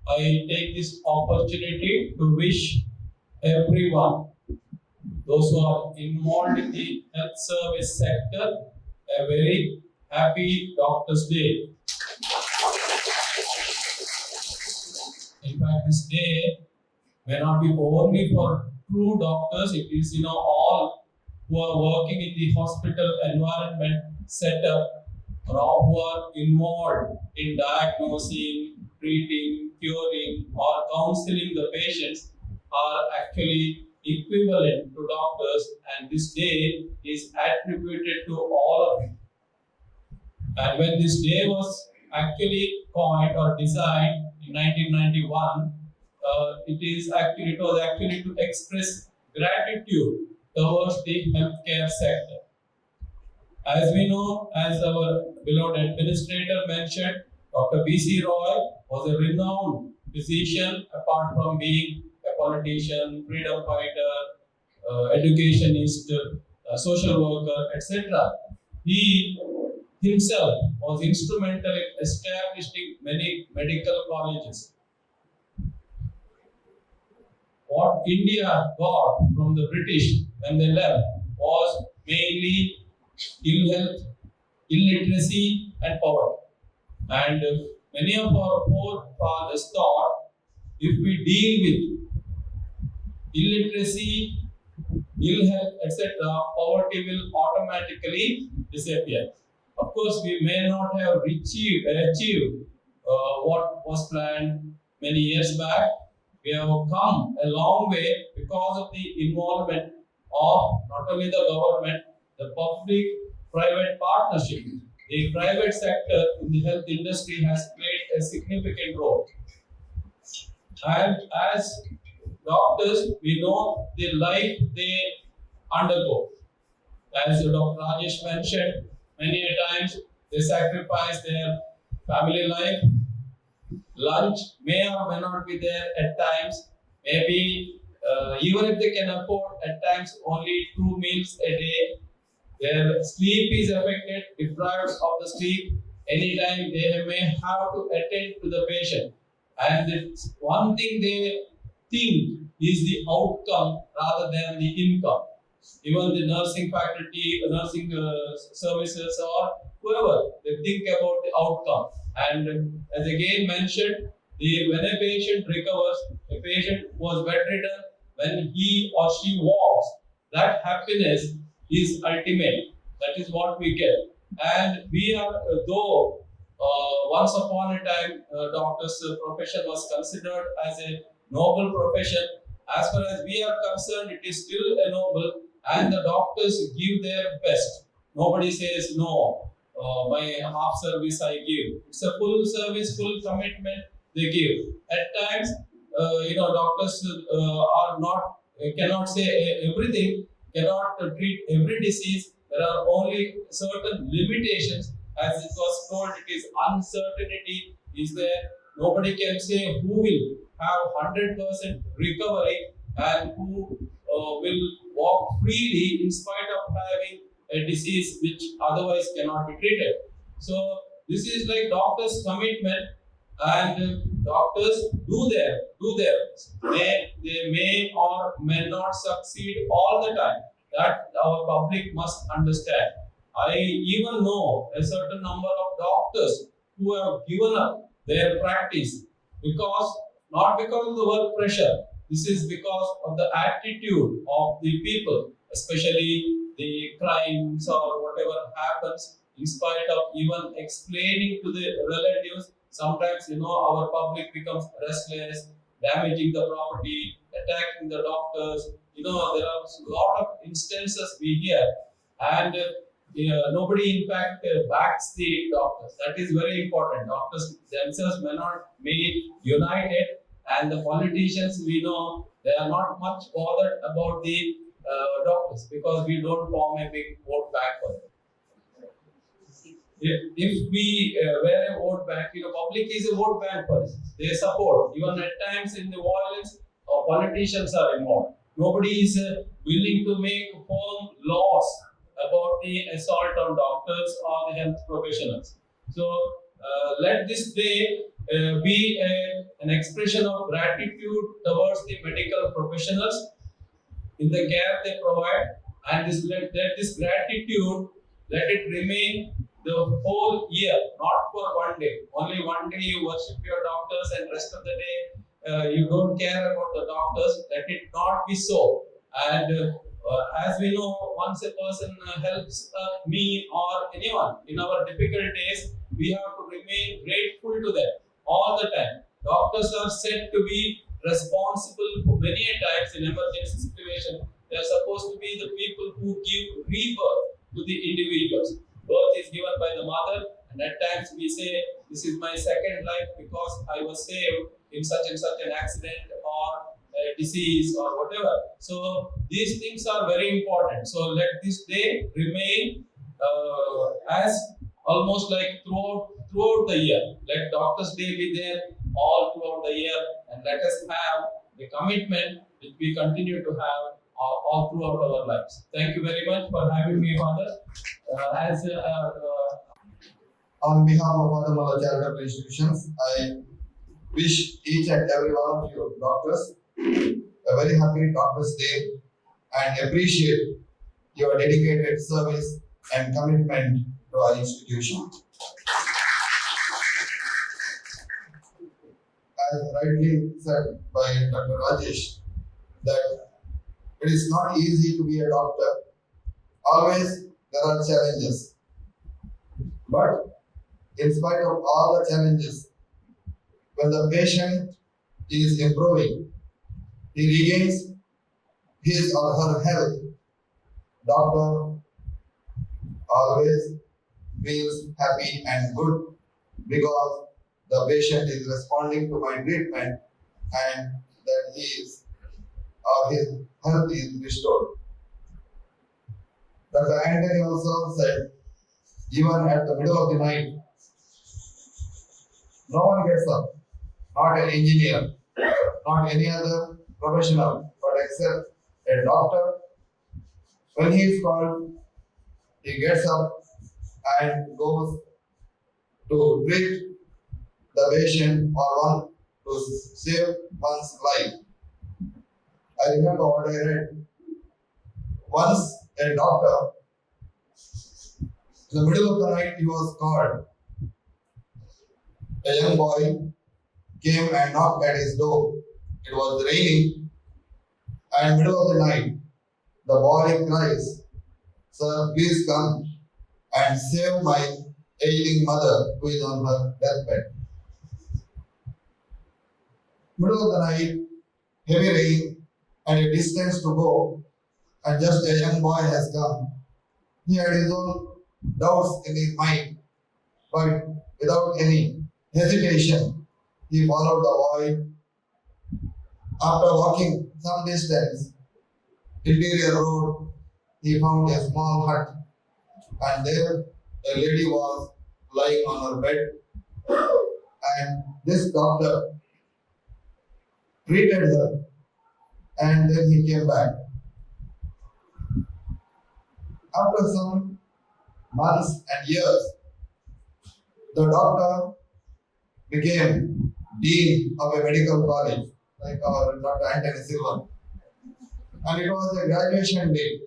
I take this opportunity to wish everyone, those who are involved in the health service sector, a very happy Doctor's Day. In fact, this day may not be only for true doctors, it is all who are working in the hospital environment setup or who are involved in diagnosing, treating, curing, or counseling the patients are actually equivalent to doctors, and this day is attributed to all of you. And when this day was actually coined or designed in 1991, it was actually to express gratitude towards the healthcare sector. As we know, as our beloved administrator mentioned, Dr. B.C. Roy was a renowned physician, apart from being a politician, freedom fighter, educationist, social worker, etc. He himself was instrumental in establishing many medical colleges. What India got from the British when they left was mainly ill health, illiteracy, and poverty. And many of our forefathers thought if we deal with illiteracy, ill health, etc., poverty will automatically disappear. Of course, we may not have achieved what was planned many years back. We have come a long way because of the involvement of not only the government, the public-private partnership. The private sector in the health industry has played a significant role. And as doctors, we know the life they undergo. As Dr. Rajesh mentioned, many a times they sacrifice their family life. Lunch may or may not be there at times. Maybe even if they can afford at times only 2 meals a day, their sleep is affected, deprived of the sleep. Anytime they may have to attend to the patient. And it's one thing they think is the outcome rather than the income. Even the nursing faculty, nursing services, or whoever, they think about the outcome. And as again mentioned, when a patient recovers, a patient was bedridden, when he or she walks, that happiness is ultimate. That is what we get. And we are, though once upon a time, doctor's profession was considered as a noble profession. As far as we are concerned, it is still a noble, and the doctors give their best. Nobody says no. My half service I give. It's a full service, full commitment they give. At times, doctors are not cannot say everything, cannot treat every disease. There are only certain limitations. As it was told, it is uncertainty is there. Nobody can say who will have 100% recovery and who will walk freely in spite of having a disease which otherwise cannot be treated. So this is like doctors' commitment, and doctors do their best. They may or may not succeed all the time. That our public must understand. I even know a certain number of doctors who have given up their practice not because of the work pressure. This is because of the attitude of the people, especially the crimes or whatever happens. In spite of even explaining to the relatives, sometimes our public becomes restless, damaging the property, attacking the doctors. There are a lot of instances we hear, and nobody in fact backs the doctors. That is very important. Doctors themselves may not be united, and the politicians, we know, they are not much bothered about the doctors because we don't form a big vote bank for them. If we were a vote bank, public is a vote bank for us. They support. Even at times in the violence, politicians are involved. Nobody is willing to make firm laws about the assault on doctors or the health professionals. So let this day be a an expression of gratitude towards the medical professionals in the care they provide, and let this gratitude, let it remain the whole year, not for one day. Only one day you worship your doctors and rest of the day you don't care about the doctors. Let it not be so. And as we know, once a person helps me or anyone in our difficult days, we have to remain grateful to them all the time. Doctors are said to be responsible for many times in emergency situation. They are supposed to be the people who give rebirth to the individuals. Birth is given by the mother, and at times we say, this is my second life because I was saved in such and such an accident or a disease or whatever. So these things are very important. So let this day remain as almost like throughout the year. Let Doctors Day be there all throughout the year, and let us have the commitment which we continue to have all throughout our lives. Thank you very much for having me, Father. On behalf of Father Muller Charitable Institutions, I wish each and every one of you doctors a very happy Doctors Day and appreciate your dedicated service and commitment to our institution. As rightly said by Dr. Rajesh, that it is not easy to be a doctor. Always there are challenges. But in spite of all the challenges, when the patient is improving, he regains his or her health, doctor always feels happy and good because the patient is responding to my treatment and that his health is restored. Dr. Antony also said, even at the middle of the night, no one gets up, not an engineer, not any other professional, but except a doctor. When he is called, he gets up and goes to treat the patient or one to save one's life. I remember what I read. Once a doctor, in the middle of the night, he was called. A young boy came and knocked at his door. It was raining, and middle of the night, the boy cries, "Sir, please come and save my ailing mother who is on her deathbed." Middle of the night, heavy rain, and a distance to go, and just a young boy has come. He had his own doubts in his mind, but without any hesitation, he followed the boy. After walking some distance, interior road, he found a small hut, and there a lady was lying on her bed, and this doctor treated her, and then he came back. After some months and years, the doctor became dean of a medical college, like our Dr. Antony D'Souza. And it was a graduation day.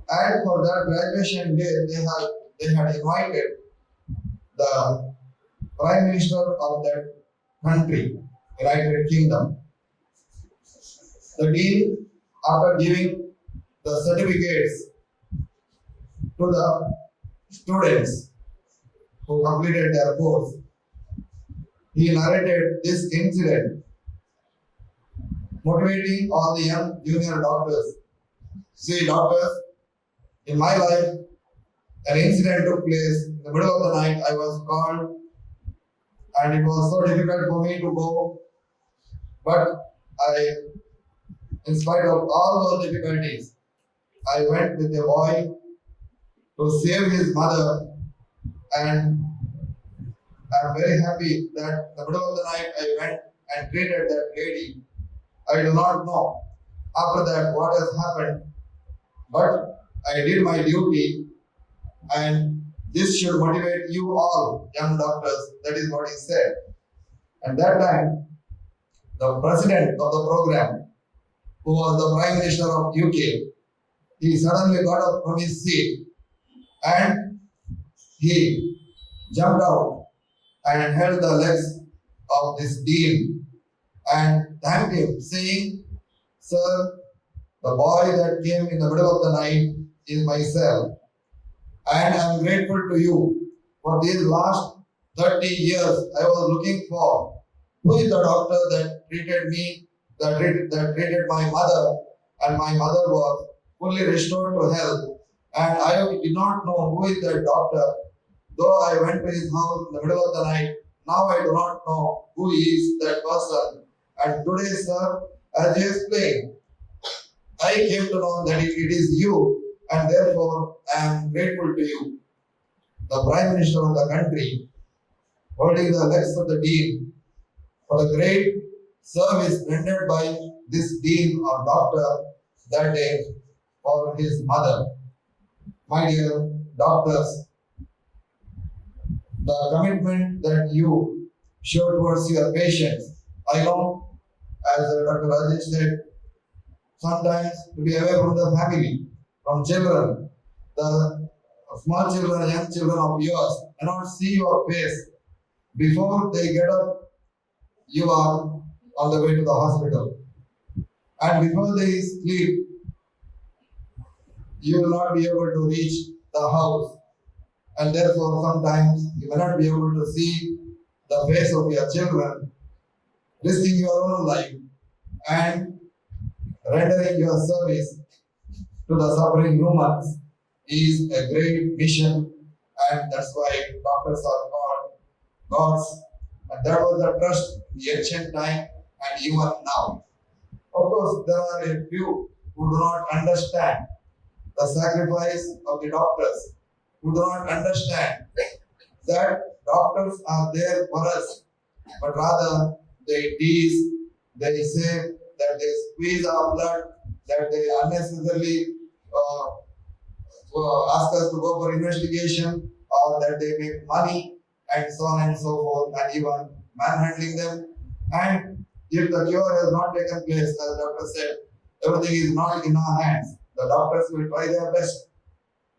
And for that graduation day, they had invited the Prime Minister of that country, United Kingdom. The dean, after giving the certificates to the students who completed their course, he narrated this incident, motivating all the young junior doctors. See, doctors, in my life, an incident took place in the middle of the night. I was called, and it was so difficult for me to go. But in spite of all those difficulties, I went with a boy to save his mother, and I'm very happy that in the middle of the night I went and treated that lady. I do not know after that what has happened, but I did my duty, and this should motivate you all, young doctors. That is what he said. And that time, the president of the program, who was the Prime Minister of UK, he suddenly got up from his seat and he jumped out and held the legs of this dean and thanked him, saying, "Sir, the boy that came in the middle of the night is myself, and I am grateful to you for these last 30 years. I was looking for who is the doctor that treated me, that treated my mother, and my mother was fully restored to health. And I did not know who is that doctor. Though I went to his house in the middle of the night, now I do not know who is that person. And today, sir, as you explained, I came to know that it is you, and therefore I am grateful to you." The Prime Minister of the country, holding the legs of the Dean for the great service rendered by this Dean or Doctor that day for his mother. My dear doctors, the commitment that you show towards your patients, I know, as Dr. Rajesh said, sometimes to be away from the family, from children, the small children, young children of yours, cannot see your face. Before they get up, you are on the way to the hospital. And before they sleep, you will not be able to reach the house. And therefore, sometimes you may not be able to see the face of your children, risking your own life and rendering your service to the suffering humans is a great mission, and that's why doctors are called gods. And that was the trust in the ancient time and even now. Of course, there are a few who do not understand the sacrifice of the doctors, who do not understand that doctors are there for us, but rather they tease, they say that they squeeze our blood, that they unnecessarily ask us to go for investigation, or that they make money, and so on and so forth, and even manhandling them. And if the cure has not taken place, as the doctor said, everything is not in our hands. The doctors will try their best,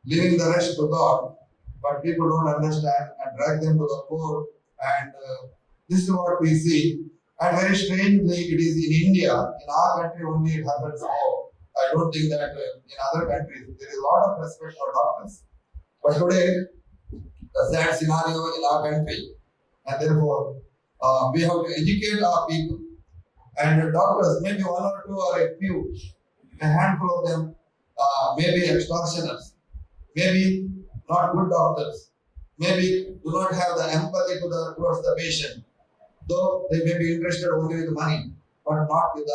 leaving the rest to God. But people don't understand and drag them to the court. And this is what we see. And very strangely, it is in India, in our country only it happens more. I don't think that in other countries there is a lot of respect for doctors. But today, the sad scenario in our country, and therefore we have to educate our people. And the doctors, maybe one or two or a few, a handful of them, maybe extortioners, maybe not good doctors, maybe do not have the empathy towards the patient, though they may be interested only with money, but not with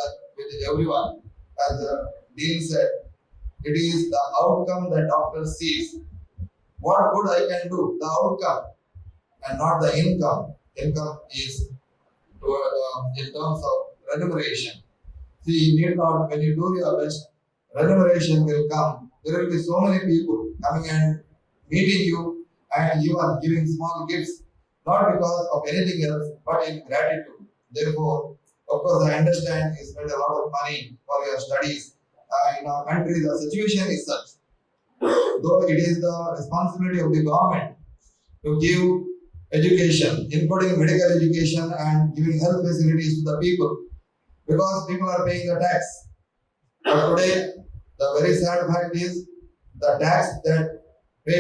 everyone. As the Dean said, it is the outcome that doctor sees. What good I can do, the outcome, and not the income. Income is in terms of remuneration. See, you need not, when you do your best, remuneration will come. There will be so many people coming and meeting you, and you are giving small gifts, not because of anything else, but in gratitude. Therefore, of course, I understand you spend a lot of money for your studies. In our country, the situation is such. Though it is the responsibility of the government to give education, including medical education and giving health facilities to the people, because people are paying the tax. But today, the very sad fact is the tax that the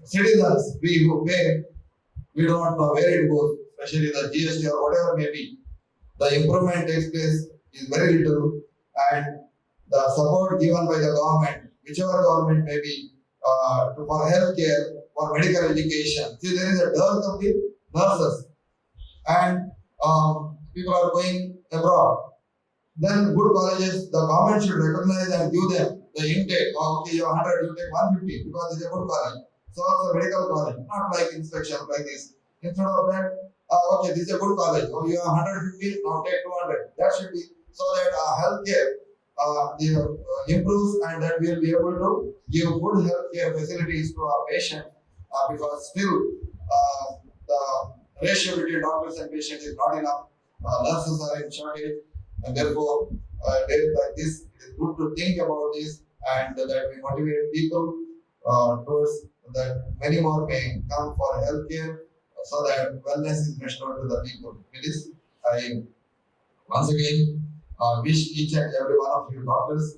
citizens who pay, we do not know where it goes, especially the GST or whatever may be. The improvement takes place is very little, and the support given by the government, whichever government may be, for healthcare, for medical education. See, there is a dearth of the nurses, and people are going abroad. Then good colleges, the government should recognize and give them the intake. Okay, you have 100, you take 150 because it's a good college. So also medical college, not like inspection like this. Instead of that, okay, this is a good college. Oh, you have 150, now take 200. That should be so that healthcare improves, and that we will be able to give good healthcare facilities to our patients, because still the ratio between doctors and patients is not enough. Nurses are in shortage, and therefore, days like this, it is good to think about this and that we motivate people towards that many more may come for healthcare so that wellness is restored to the people. With this, I once again wish each and every one of you doctors,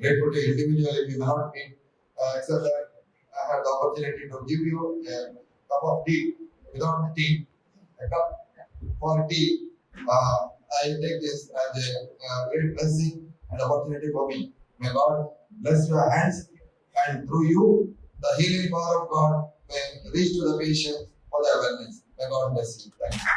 grateful to you individually, we may not meet, except that I had the opportunity to give you a cup of tea without the tea, a cup for tea. I take this as a great blessing and opportunity for me. May God bless your hands, and through you, the healing power of God may reach to the patient for their wellness. May God bless you. Thank you.